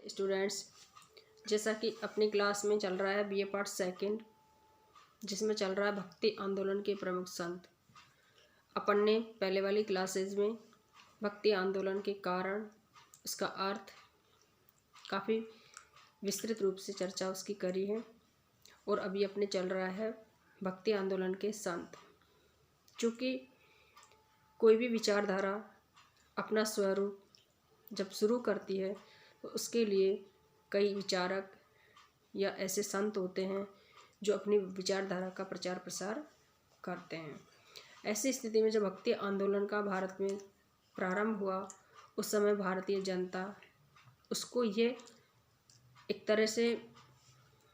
Students, जैसा कि अपनी क्लास में चल रहा है बीए पार्ट सेकंड, जिसमें चल रहा है भक्ति आंदोलन के प्रमुख संत। अपन ने पहले वाली क्लासेज में भक्ति आंदोलन के कारण, उसका अर्थ काफ़ी विस्तृत रूप से चर्चा उसकी करी है। और अभी अपने चल रहा है भक्ति आंदोलन के संत। चूँकि कोई भी विचारधारा अपना स्वरूप जब शुरू करती है तो उसके लिए कई विचारक या ऐसे संत होते हैं जो अपनी विचारधारा का प्रचार प्रसार करते हैं। ऐसी स्थिति में जब भक्ति आंदोलन का भारत में प्रारंभ हुआ, उस समय भारतीय जनता उसको ये एक तरह से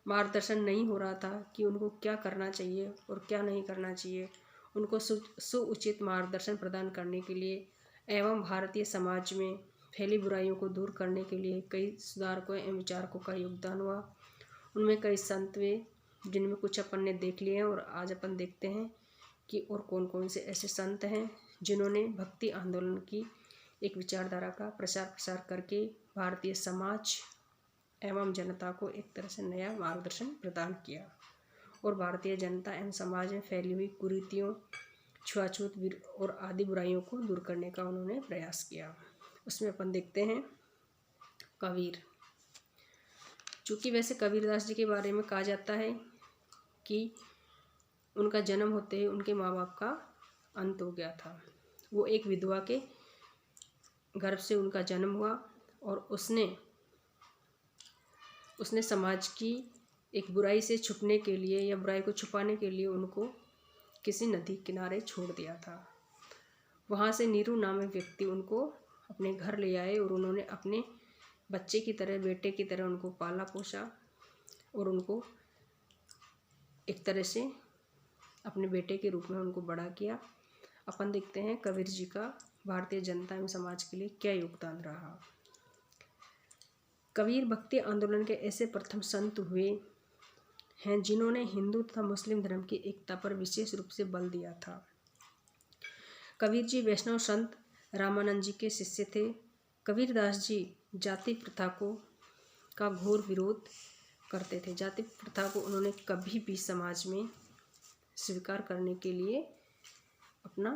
मार्गदर्शन नहीं हो रहा था कि उनको क्या करना चाहिए और क्या नहीं करना चाहिए। उनको सुउचित मार्गदर्शन प्रदान करने के लिए एवं भारतीय समाज में फैली बुराइयों को दूर करने के लिए कई सुधारकों एवं विचारकों का योगदान हुआ। उनमें कई संत हुए, जिनमें कुछ अपन ने देख लिए हैं और आज अपन देखते हैं कि और कौन कौन से ऐसे संत हैं जिन्होंने भक्ति आंदोलन की एक विचारधारा का प्रचार प्रसार करके भारतीय समाज एवं जनता को एक तरह से नया मार्गदर्शन प्रदान किया और भारतीय जनता एवं समाज में फैली हुई कुरीतियों, छुआछूत और आदि बुराइयों को दूर करने का उन्होंने प्रयास किया। उसमें अपन देखते हैं कबीर। चूँकि वैसे कबीरदास जी के बारे में कहा जाता है कि उनका जन्म होते ही उनके माँ बाप का अंत हो गया था। वो एक विधवा के गर्भ से उनका जन्म हुआ और उसने समाज की एक बुराई से छुपने के लिए या बुराई को छुपाने के लिए उनको किसी नदी किनारे छोड़ दिया था। वहाँ से नीरू नामक व्यक्ति उनको अपने घर ले आए और उन्होंने अपने बच्चे की तरह, बेटे की तरह उनको पाला पोसा और उनको एक तरह से अपने बेटे के रूप में उनको बड़ा किया। अपन देखते हैं कबीर जी का भारतीय जनता एवं समाज के लिए क्या योगदान रहा। कबीर भक्ति आंदोलन के ऐसे प्रथम संत हुए हैं जिन्होंने हिंदू तथा मुस्लिम धर्म की एकता पर विशेष रूप से बल दिया था। कबीर जी वैष्णव संत रामानंद जी के शिष्य थे। कबीरदास जी जाति प्रथा का घोर विरोध करते थे। जाति प्रथा को उन्होंने कभी भी समाज में स्वीकार करने के लिए अपना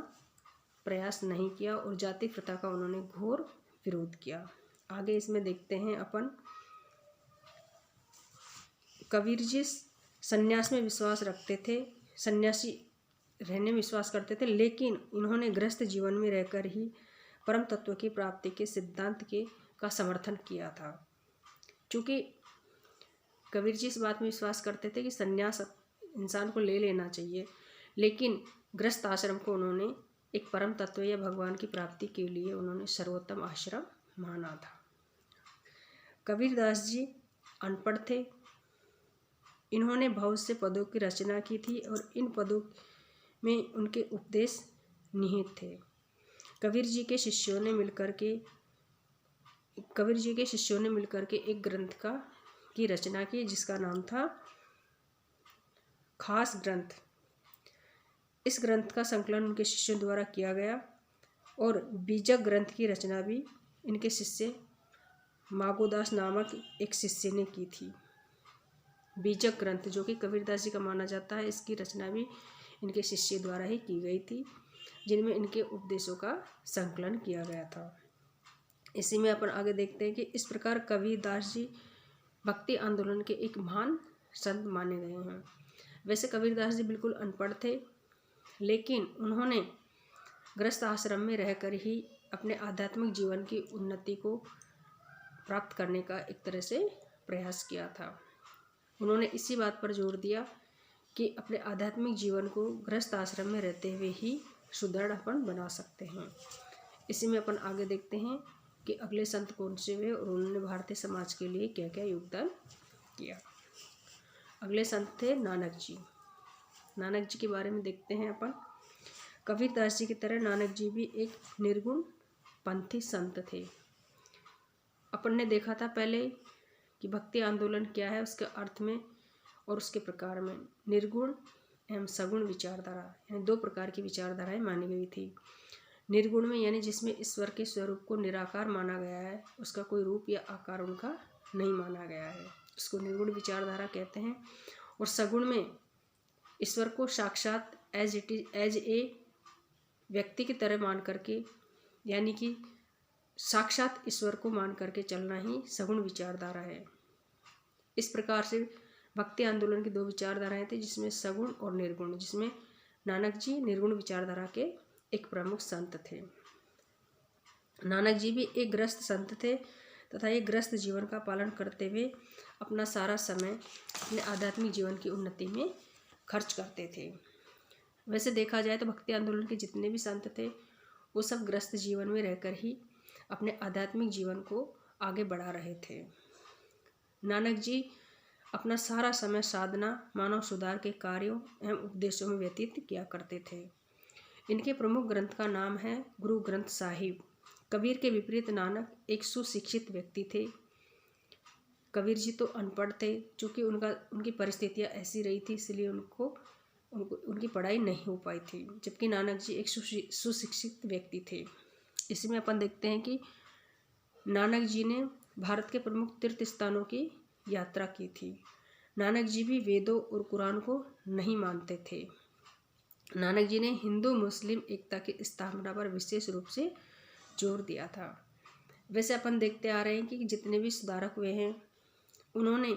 प्रयास नहीं किया और जाति प्रथा का उन्होंने घोर विरोध किया। आगे इसमें देखते हैं अपन, कबीर जी संन्यास में विश्वास रखते थे, सन्यासी रहने में विश्वास करते थे, लेकिन उन्होंने गृहस्थ जीवन में रहकर ही परम तत्व की प्राप्ति के सिद्धांत का समर्थन किया था। क्योंकि कबीर जी इस बात में विश्वास करते थे कि संन्यास इंसान को ले लेना चाहिए, लेकिन गृहस्थ आश्रम को उन्होंने एक परम तत्व या भगवान की प्राप्ति के लिए उन्होंने सर्वोत्तम आश्रम माना था। कबीरदास जी अनपढ़ थे। इन्होंने बहुत से पदों की रचना की थी और इन पदों में उनके उपदेश निहित थे। कबीर जी के शिष्यों ने मिलकर के एक ग्रंथ की रचना की जिसका नाम था खास ग्रंथ। इस ग्रंथ का संकलन उनके शिष्यों द्वारा किया गया और बीजक ग्रंथ की रचना भी इनके शिष्य मागोदास नामक एक शिष्य ने की थी। बीजक ग्रंथ जो कि कबीरदास जी का माना जाता है, इसकी रचना भी इनके शिष्य द्वारा ही की गई थी, जिनमें इनके उपदेशों का संकलन किया गया था। इसी में अपन आगे देखते हैं कि इस प्रकार कबीरदास जी भक्ति आंदोलन के एक महान संत माने गए हैं। वैसे कबीरदास जी बिल्कुल अनपढ़ थे, लेकिन उन्होंने गृहस्थ आश्रम में रहकर ही अपने आध्यात्मिक जीवन की उन्नति को प्राप्त करने का एक तरह से प्रयास किया था। उन्होंने इसी बात पर जोर दिया कि अपने आध्यात्मिक जीवन को गृहस्थ आश्रम में रहते हुए ही सुदृढ़ अपन बना सकते हैं। इसी में अपन आगे देखते हैं कि अगले संत कौन से हुए और उन्होंने भारतीय समाज के लिए क्या क्या योगदान किया। अगले संत थे नानक जी। नानक जी के बारे में देखते हैं अपन। कबीरदास जी की तरह नानक जी भी एक निर्गुण पंथी संत थे। अपन ने देखा था पहले कि भक्ति आंदोलन क्या है, उसके अर्थ में और उसके प्रकार में निर्गुण एवं सगुण विचारधारा यानी दो प्रकार की विचारधाराएं मानी गई थी। निर्गुण में यानी जिसमें ईश्वर के स्वरूप को निराकार माना गया है, उसका कोई रूप या आकार उनका नहीं माना गया है। इसको निर्गुण विचारधारा कहते हैं। और सगुण में ईश्वर को साक्षात एज ए व्यक्ति की तरह मान करके, यानी कि साक्षात ईश्वर को मान करके चलना ही सगुण विचारधारा है। इस प्रकार से भक्ति आंदोलन की 2 विचारधाराएं थी, जिसमें सगुण और निर्गुण, जिसमें नानक जी निर्गुण विचारधारा के एक प्रमुख संत थे। नानक जी भी एक गृहस्थ संत थे तथा एक गृहस्थ जीवन का पालन करते हुए अपना सारा समय अपने आध्यात्मिक जीवन की उन्नति में खर्च करते थे। वैसे देखा जाए तो भक्ति आंदोलन के जितने भी संत थे वो सब गृहस्थ जीवन में रहकर ही अपने आध्यात्मिक जीवन को आगे बढ़ा रहे थे। नानक जी अपना सारा समय साधना, मानव सुधार के कार्यों एवं उपदेशों में व्यतीत किया करते थे। इनके प्रमुख ग्रंथ का नाम है गुरु ग्रंथ साहिब। कबीर के विपरीत नानक एक सुशिक्षित व्यक्ति थे। कबीर जी तो अनपढ़ थे, चूँकि उनकी परिस्थितियाँ ऐसी रही थी, इसलिए उनकी पढ़ाई नहीं हो पाई थी, जबकि नानक जी एक सुशिक्षित व्यक्ति थे। इसमें अपन देखते हैं कि नानक जी ने भारत के प्रमुख तीर्थ स्थानों की यात्रा की थी। नानक जी भी वेदों और कुरान को नहीं मानते थे। नानक जी ने हिंदू मुस्लिम एकता की स्थापना पर विशेष रूप से जोर दिया था। वैसे अपन देखते आ रहे हैं कि जितने भी सुधारक हुए हैं उन्होंने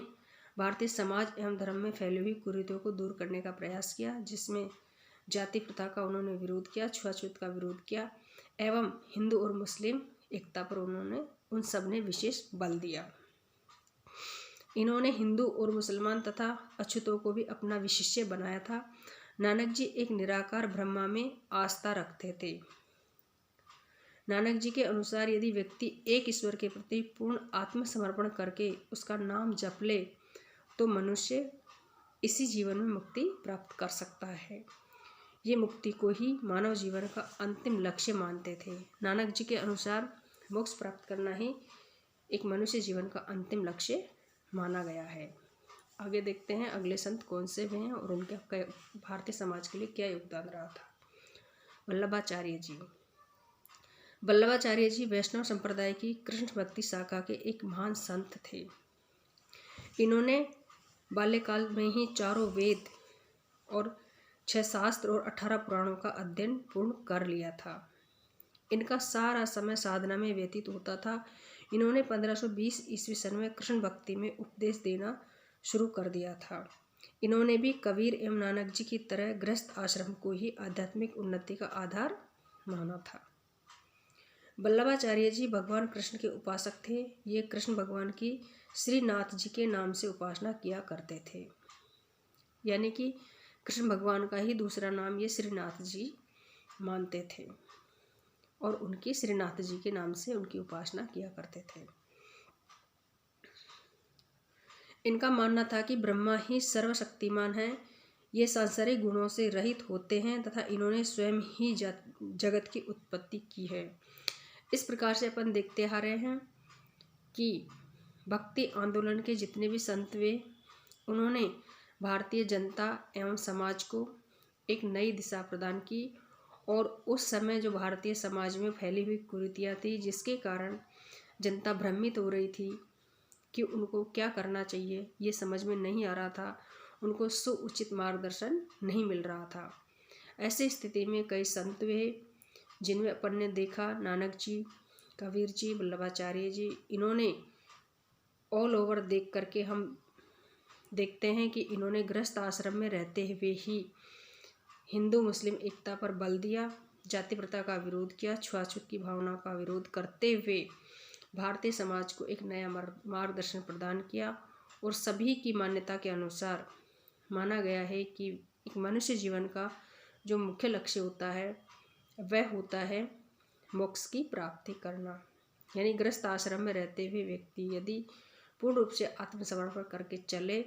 भारतीय समाज एवं धर्म में फैली हुई कुरीतियों को दूर करने का प्रयास किया, जिसमें जाति प्रथा का उन्होंने विरोध किया, छुआछूत का विरोध किया एवं हिंदू और मुस्लिम एकता पर उन सब ने विशेष बल दिया। इन्होंने हिंदू और मुसलमान तथा अछूतों को भी अपना विशिष्य बनाया था। नानक जी एक निराकार ब्रह्मा में आस्था रखते थे। नानक जी के अनुसार यदि व्यक्ति एक ईश्वर के प्रति पूर्ण आत्मसमर्पण करके उसका नाम जप ले तो मनुष्य इसी जीवन में मुक्ति प्राप्त कर सकता है। ये मुक्ति को ही मानव जीवन का अंतिम लक्ष्य मानते थे। नानक जी के अनुसार मोक्ष प्राप्त करना ही एक मनुष्य जीवन का अंतिम लक्ष्य माना गया है। आगे देखते हैं अगले संत कौन से हुए हैं और उनका भारतीय समाज के लिए क्या योगदान रहा था। वल्लभाचार्य जी। वल्लभाचार्य जी वैष्णव संप्रदाय की कृष्ण भक्ति शाखा के एक महान संत थे। इन्होंने बाल्यकाल में ही 4 वेद और 6 शास्त्र और 18 पुराणों का अध्ययन पूर्ण कर लिया था। इनका सारा समय साधना में व्यतीत होता था। इन्होंने 1520 ईस्वी सन में कृष्ण भक्ति में उपदेश देना शुरू कर दिया था। इन्होंने भी कबीर एवं नानक जी की तरह गृहस्थ आश्रम को ही आध्यात्मिक उन्नति का आधार माना था। वल्लभाचार्य जी भगवान कृष्ण के उपासक थे। ये कृष्ण भगवान की श्रीनाथ जी के नाम से उपासना किया करते थे, यानी कि कृष्ण भगवान का ही दूसरा नाम ये श्रीनाथ जी मानते थे और उनकी श्रीनाथ जी के नाम से उनकी उपासना किया करते थे। इनका मानना था कि ब्रह्मा ही सर्वशक्तिमान है, ये सांसारिक गुणों से रहित होते हैं तथा इन्होंने स्वयं ही जगत की उत्पत्ति की है। इस प्रकार से अपन देखते आ रहे हैं कि भक्ति आंदोलन के जितने भी संत हुए उन्होंने भारतीय जनता एवं समाज को एक नई दिशा प्रदान की। और उस समय जो भारतीय समाज में फैली हुई कुरीतियाँ थी, जिसके कारण जनता भ्रमित हो रही थी कि उनको क्या करना चाहिए, ये समझ में नहीं आ रहा था, उनको सुउचित मार्गदर्शन नहीं मिल रहा था। ऐसी स्थिति में कई संत हुए जिनमें अपन ने देखा नानक जी, कबीर जी, वल्लभाचार्य जी। इन्होंने ऑल ओवर देख करके हम देखते हैं कि इन्होंने गृहस्थ आश्रम में रहते हुए ही हिंदू मुस्लिम एकता पर बल दिया, जाति प्रथा का विरोध किया, छुआछूत की भावना का विरोध करते हुए भारतीय समाज को एक नया मार्गदर्शन प्रदान किया। और सभी की मान्यता के अनुसार माना गया है कि एक मनुष्य जीवन का जो मुख्य लक्ष्य होता है वह होता है मोक्ष की प्राप्ति करना। यानी गृहस्थ आश्रम में रहते हुए व्यक्ति यदि पूर्ण रूप से आत्मसमर्पण करके चले,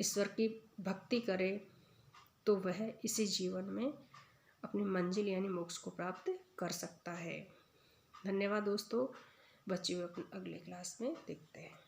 ईश्वर की भक्ति करे, तो वह इसी जीवन में अपनी मंजिल यानी मोक्ष को प्राप्त कर सकता है। धन्यवाद दोस्तों, बच्चे हुए अपने अगले क्लास में देखते हैं।